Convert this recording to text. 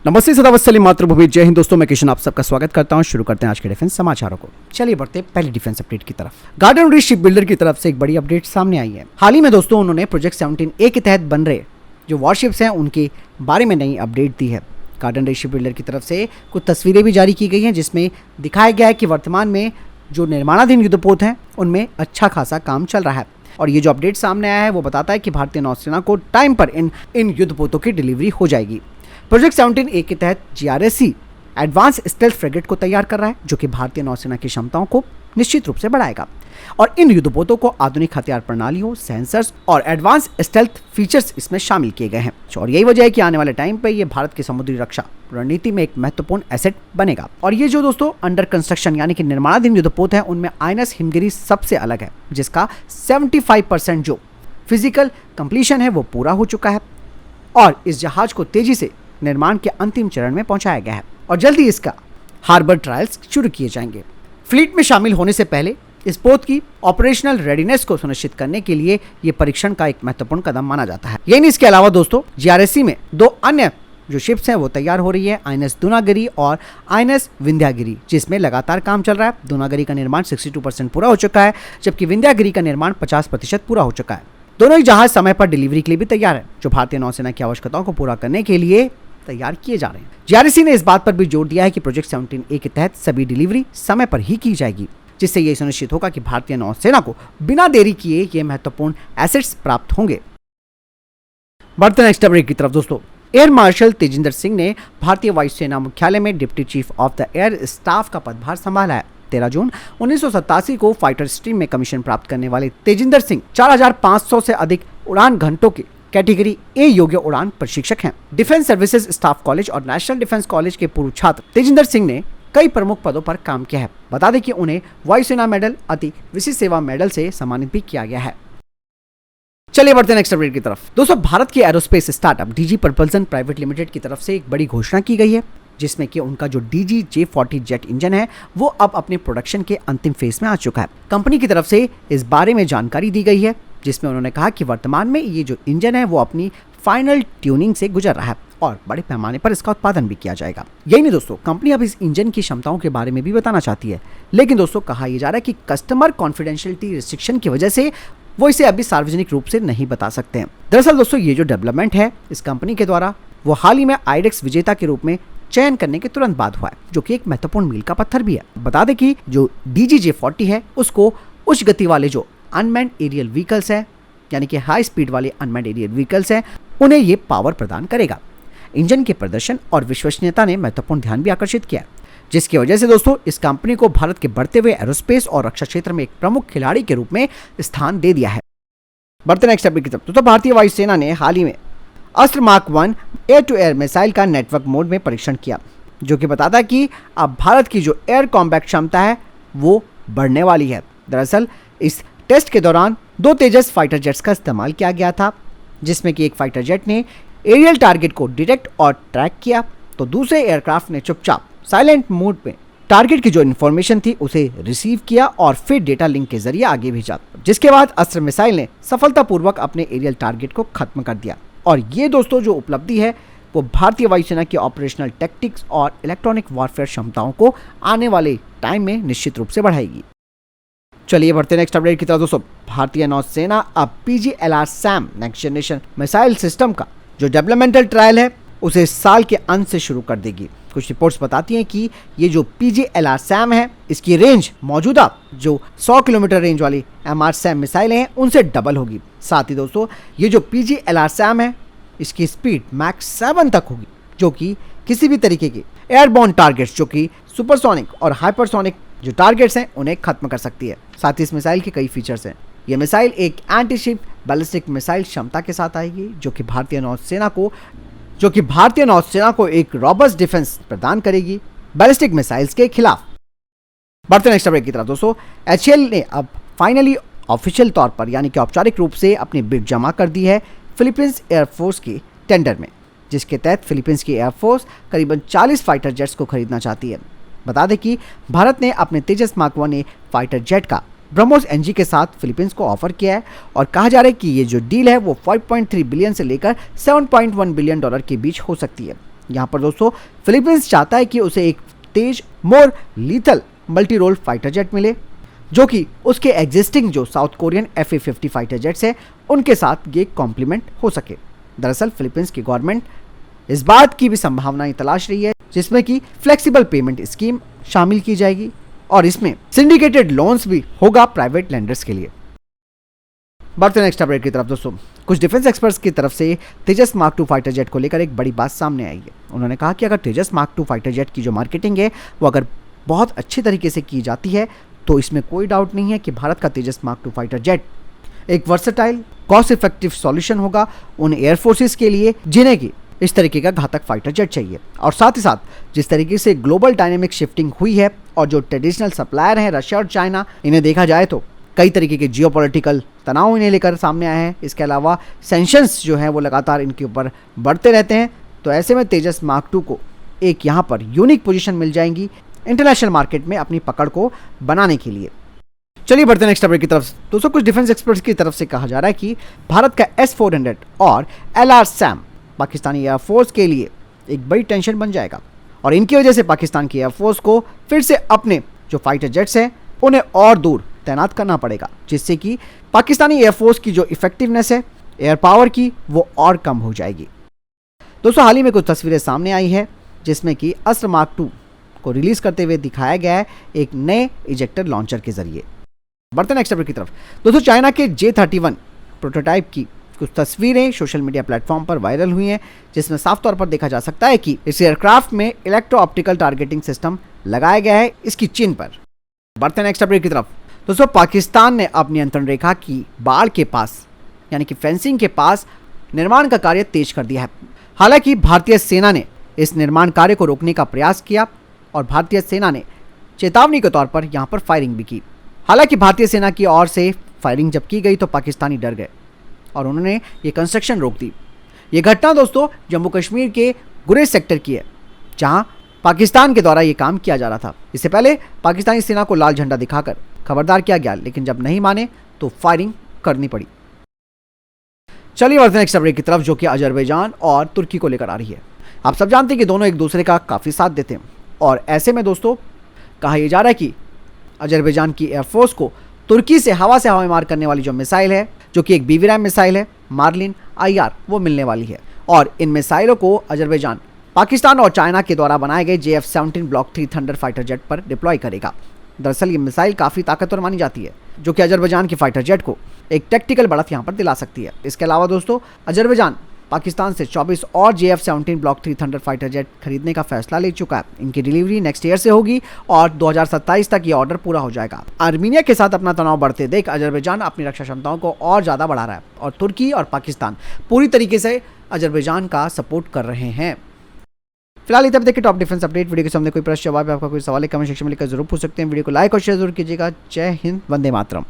नमस्ते, सदावत सलीम, मातृभूमि, जय हिंद। दोस्तों मैं किशन आप सबका स्वागत करता हूं। शुरू करते हैं आज के डिफेंस समाचारों को। चलिए बढ़ते हैं पहली डिफेंस अपडेट की तरफ। गार्डन रीच शिप बिल्डर की तरफ से एक बड़ी अपडेट सामने आई है। हाल ही में दोस्तों उन्होंने प्रोजेक्ट 17A के तहत बन रहे जो वॉरशिप्स हैं उनके बारे में नई अपडेट दी है। गार्डन रीच शिप बिल्डर की तरफ से कुछ तस्वीरें भी जारी की गई हैं जिसमें दिखाया गया है कि वर्तमान में जो निर्माणाधीन युद्धपोत हैं उनमें अच्छा खासा काम चल रहा है। और ये जो अपडेट सामने आया है वो बताता है कि भारतीय नौसेना को टाइम पर इन युद्धपोतों की डिलीवरी हो जाएगी। प्रोजेक्ट 17A के तहत GRSC एडवांस स्टेल्थ फ्रेगेट को तैयार कर रहा है जो कि भारतीय नौसेना की क्षमताओं को निश्चित रूप से बढ़ाएगा। और इन युद्धपोतों को आधुनिक हथियार प्रणालियों, सेंसर्स और एडवांस स्टेल्थ फीचर्स इसमें शामिल किए गए हैं। और यही वजह है कि आने वाले टाइम पे ये भारत की समुद्री रक्षा रणनीति में एक महत्वपूर्ण एसेट बनेगा। और ये जो दोस्तों अंडर कंस्ट्रक्शन यानी कि निर्माणाधीन युद्धपोत है उनमें INS हिमगिरी सबसे अलग है, जिसका 75% जो फिजिकल कंप्लीशन है वो पूरा हो चुका है और इस जहाज को तेजी से निर्माण के अंतिम चरण में पहुंचाया गया है और जल्दी इसका हार्बर ट्रायल्स शुरू किए जाएंगे। फ्लीट में शामिल होने से पहले इस पोत की ऑपरेशनल रेडीनेस को सुनिश्चित करने के लिए ये परीक्षण का एक महत्वपूर्ण कदम माना जाता है। यही नहीं, इसके अलावा दोस्तों GRSC में दो अन्य जो शिप्स हैं वो तैयार हो रही है, INS दूनागिरी और INS विंध्यागिरी, जिसमें लगातार काम चल रहा है। दूनागिरी का निर्माण 62% पूरा हो चुका है जबकि विंध्यागिरी का निर्माण 50% पूरा हो चुका है। दोनों ही जहाज समय पर डिलीवरी के लिए भी तैयार है जो भारतीय नौसेना की आवश्यकताओं को पूरा करने के लिए तैयार किए जा रहे हैं। GRSC ने इस बात पर भी जोर दिया है कि प्रोजेक्ट 17A के तहत सभी डिलीवरी समय पर ही की जाएगी, जिससे यह सुनिश्चित होगा कि भारतीय नौसेना को बिना देरी किए ये महत्वपूर्ण एसेट्स प्राप्त होंगे। बढ़ते नेक्स्ट अपडेट की तरफ दोस्तों। एयर मार्शल तेजिंदर सिंह ने भारतीय वायुसेना मुख्यालय में deputy chief of the air staff का पदभार संभाला है। 13 जून 1987 को फाइटर स्ट्रीम में कमीशन प्राप्त करने वाले तेजिंदर सिंह 4500 से अधिक उड़ान घंटों के कैटेगरी A योग्य उड़ान प्रशिक्षक हैं। डिफेंस सर्विसेज स्टाफ कॉलेज और नेशनल डिफेंस कॉलेज के पूर्व छात्र तेजिंदर सिंह ने कई प्रमुख पदों पर काम किया है। बता दें कि उन्हें वायुसेना मेडल, अति विशिष्ट सेवा मेडल से सम्मानित भी किया गया है। चलिए बढ़ते हैं नेक्स्ट अपडेट की तरफ। दोस्तों भारत के aerospace startup DG propulsion private limited की तरफ से एक बड़ी घोषणा की गई है जिसमें कि उनका जो DG-J40 जेट इंजन है वो अब अपने प्रोडक्शन के अंतिम फेज में आ चुका है। कंपनी की तरफ से इस बारे में जानकारी दी गई है जिसमें उन्होंने कहा कि वर्तमान में ये जो इंजन है वो अपनी फाइनल ट्यूनिंग से गुजर रहा है और बड़े पैमाने पर इसका उत्पादन भी किया जाएगा। यही नहीं दोस्तों, कंपनी अब इस इंजन की क्षमताओं के बारे में भी बताना चाहती है, लेकिन दोस्तों कहा यह जा रहा है कि कस्टमर कॉन्फिडेंशियलिटी रिस्ट्रिक्शन की वजह से वो इसे अभी सार्वजनिक रूप से नहीं बता सकते हैं। दरअसल दोस्तों ये जो डेवलपमेंट है इस कंपनी के द्वारा वो हाल ही में IDEX विजेता के रूप में चयन करने के तुरंत बाद हुआ है, जो कि एक महत्वपूर्ण मील का पत्थर भी है। बता दें कि जो DG-J40 है उसको उच्च गति वाले जो अनमैन्ड एरियल व्हीकल्स है यानी कि हाई स्पीड वाले अनमैन्ड एरियल व्हीकल्स हैं उन्हें ये पावर प्रदान करेगा। इंजन के प्रदर्शन और विश्वसनीयता ने महत्वपूर्ण ध्यान भी आकर्षित किया, जिसकी वजह से दोस्तों इस कंपनी को भारत के बढ़ते हुए एरोस्पेस और रक्षा क्षेत्र में एक प्रमुख खिलाड़ी के रूप में स्थान दे दिया है। बढ़ते नेक्स्ट अपडेट की तरफ। तो भारतीय वायुसेना ने हाल ही में Astra mark 1 air to air missile का नेटवर्क मोड में परीक्षण किया, जो कि बताता है कि अब भारत की जो एयर कॉम्बैट क्षमता है वो बढ़ने वाली है। दरअसल इस टेस्ट के दौरान 2 तेजस फाइटर जेट्स का इस्तेमाल किया गया था, जिसमें कि एक फाइटर जेट ने एरियल टारगेट को डिटेक्ट और ट्रैक किया तो दूसरे एयरक्राफ्ट ने चुपचाप साइलेंट मोड में टारगेट की जो इन्फॉर्मेशन थी उसे रिसीव किया और फिर डेटा लिंक के जरिए आगे भेजा, जिसके बाद अस्त्र मिसाइल ने सफलतापूर्वक अपने एरियल टारगेट को खत्म कर दिया। और ये दोस्तों जो उपलब्धि है वो भारतीय वायुसेना की ऑपरेशनल टैक्टिक्स और इलेक्ट्रॉनिक वॉरफेयर क्षमताओं को आने वाले टाइम में निश्चित रूप से बढ़ाएगी। चलिए बढ़ते नेक्स्ट अपडेट की तरफ दोस्तों। भारतीय नौसेना अब PGLR-SAM next generation missile system का जो डेवलपमेंटल ट्रायल है उसे साल के अंत से शुरू कर देगी। कुछ रिपोर्ट्स बताती हैं कि ये जो PGLR-SAM है इसकी रेंज मौजूदा जो 100 किलोमीटर रेंज वाली MR-SAM मिसाइलें हैं उनसे डबल होगी। साथ ही दोस्तों ये जो PGLR-SAM है इसकी स्पीड मैक 7 तक होगी, जो कि किसी भी तरीके के एयरबोर्न टारगेट्स जो कि सुपरसोनिक और हाइपरसोनिक जो टारगेट्स हैं उन्हें खत्म कर सकती है। साथ ही इस मिसाइल के कई फीचर्स हैं। यह मिसाइल एक एंटी-शिप बैलिस्टिक मिसाइल क्षमता के साथ आएगी, जो कि भारतीय नौसेना को एक रॉबस्ट डिफेंस प्रदान करेगी बैलिस्टिक मिसाइल्स के खिलाफ। बढ़ते नेक्स्ट अपडेट की तरफ दोस्तों। HAL ने अब फाइनली ऑफिशियल तौर पर यानी कि औपचारिक रूप से अपनी बिड जमा कर दी है फिलीपींस एयरफोर्स के टेंडर में, जिसके तहत फिलीपींस की एयरफोर्स करीबन 40 फाइटर जेट्स को खरीदना चाहती है। बता दें कि भारत ने अपने तेजस मार्क 1 फाइटर जेट का ब्रह्मोस NG के साथ फिलीपींस को ऑफर किया है और कहा जा रहा है कि ये जो डील है वो 5.3 बिलियन से लेकर $7.1 बिलियन के बीच हो सकती है। यहाँ पर दोस्तों फिलीपींस चाहता है कि उसे एक तेज more lethal multi role fighter jet मिले, जो कि उसके एग्जिस्टिंग जो south Korean FA-50 fighter jets है उनके साथ ये कॉम्प्लीमेंट हो सके। दरअसल फिलीपींस की गवर्नमेंट इस बात की भी संभावनाएं तलाश रही है जिसमें कि फ्लेक्सिबल पेमेंट स्कीम शामिल की जाएगी और इसमें सिंडिकेटेड लोन्स भी होगा प्राइवेट लैंडर्स के लिए। बढ़ते नेक्स्ट अपडेट की तरफ दोस्तों, कुछ डिफेंस एक्सपर्ट्स की तरफ से तेजस मार्क 2 फाइटर जेट को लेकर एक बड़ी बात सामने आई है। उन्होंने कहा कि अगर तेजस मार्क 2 फाइटर जेट की जो मार्केटिंग है वो अगर बहुत अच्छी तरीके से की जाती है तो इसमें कोई डाउट नहीं है कि भारत का तेजस मार्क 2 फाइटर जेट एक वर्सेटाइल कॉस्ट इफेक्टिव सॉल्यूशन होगा उन एयरफोर्सेस के लिए जिन्हें की इस तरीके का घातक फाइटर जेट चाहिए। और साथ ही साथ जिस तरीके से ग्लोबल डायनेमिक शिफ्टिंग हुई है और जो ट्रेडिशनल सप्लायर हैं रशिया और चाइना, इन्हें देखा जाए तो कई तरीके के जियोपॉलिटिकल तनाव इन्हें लेकर सामने आए हैं। इसके अलावा सैंक्शंस जो हैं वो लगातार इनके ऊपर बढ़ते रहते हैं। तो ऐसे में तेजस मार्क 2 को एक यहाँ पर यूनिक पोजीशन मिल जाएंगी इंटरनेशनल मार्केट में अपनी पकड़ को बनाने के लिए। चलिए बढ़ते हैं नेक्स्ट अपडेट की तरफ। दोस्तों कुछ डिफेंस एक्सपर्ट्स की तरफ से कहा जा रहा है कि भारत का S-400 और LR-SAM पाकिस्तानी एयरफोर्स के लिए एक बड़ी टेंशन बन जाएगा और इनकी वजह से पाकिस्तान की एयरफोर्स को फिर से अपने जो फाइटर जेट्स हैं उन्हें और दूर तैनात करना पड़ेगा, जिससे कि पाकिस्तानी एयरफोर्स की जो इफेक्टिवनेस है एयर पावर की वो और कम हो जाएगी। दोस्तों हाल ही में कुछ तस्वीरें सामने आई है जिसमें कि अस्त्र मार्क 2 को रिलीज करते हुए दिखाया गया है एक नए इजेक्टर लॉन्चर के जरिए। बढ़ते नेक्स्ट अपडेट की तरफ। दोस्तों चाइना के J-31 प्रोटोटाइप की कुछ तस्वीरें सोशल मीडिया प्लेटफॉर्म पर वायरल हुई हैं जिसमें साफ तौर पर देखा जा सकता है कि इस एयरक्राफ्ट में इलेक्ट्रो ऑप्टिकल टारगेटिंग सिस्टम लगाया गया है इसकी चिन पर। बढ़ते नेक्स्ट अपडेट की तरफ। दोस्तों पाकिस्तान ने अब नियंत्रण रेखा की बाड़ के पास यानी कि फेंसिंग के पास निर्माण का कार्य तेज कर दिया है। हालांकि भारतीय सेना ने इस निर्माण कार्य को रोकने का प्रयास किया और भारतीय सेना ने चेतावनी के तौर पर यहां पर फायरिंग भी की। हालांकि भारतीय सेना की ओर से फायरिंग जब की गई तो पाकिस्तानी डर गए और उन्होंने ये कंस्ट्रक्शन रोक दी। ये घटना दोस्तों जम्मू कश्मीर के गुरेज सेक्टर की है जहां पाकिस्तान के द्वारा ये काम किया जा रहा था। इससे पहले पाकिस्तानी सेना को लाल झंडा दिखाकर खबरदार किया गया, लेकिन जब नहीं माने तो फायरिंग करनी पड़ी। चलिए बढ़ते हैं नेक्स्ट अपडेट की तरफ जो कि अजरबैजान और तुर्की को लेकर आ रही है। आप सब जानते हैं कि दोनों एक दूसरे का काफ़ी साथ देते हैं और ऐसे में दोस्तों कहा यह जा रहा है कि अजरबैजान की एयरफोर्स को तुर्की से हवा में मार करने वाली जो मिसाइल है जो कि एक BVRAM मिसाइल है मार्लिन IR वो मिलने वाली है और इन मिसाइलों को अजरबैजान पाकिस्तान और चाइना के द्वारा बनाए गए JF-17 block 3 thunder fighter jet पर डिप्लॉय करेगा। दरअसल ये मिसाइल काफ़ी ताकतवर मानी जाती है जो कि अजरबैजान की फाइटर जेट को एक टेक्टिकल बढ़त यहाँ पर दिला सकती है। इसके अलावा दोस्तों अजरबैजान पाकिस्तान से 24 और JF-17 block 3 thunder fighter jet खरीदने का फैसला ले चुका है। इनकी डिलीवरी नेक्स्ट ईयर से होगी और 2027 तक ये ऑर्डर पूरा हो जाएगा। आर्मीनिया के साथ अपना तनाव बढ़ते देख अजरबैजान अपनी रक्षा क्षमताओं को और ज़्यादा बढ़ा रहा है और तुर्की और पाकिस्तान पूरी तरीके से अजरबैजान का सपोर्ट कर रहे हैं। फिलहाल इधर देखिए टॉप डिफेंस अपडेट। वीडियो के सामने कोई प्रश्न जवाब है आपका कोई सवाल है कमेंट सेक्शन में लिखकर जरूर पूछ सकते हैं। वीडियो को लाइक और शेयर जरूर कीजिएगा। जय हिंद, वंदे मातरम।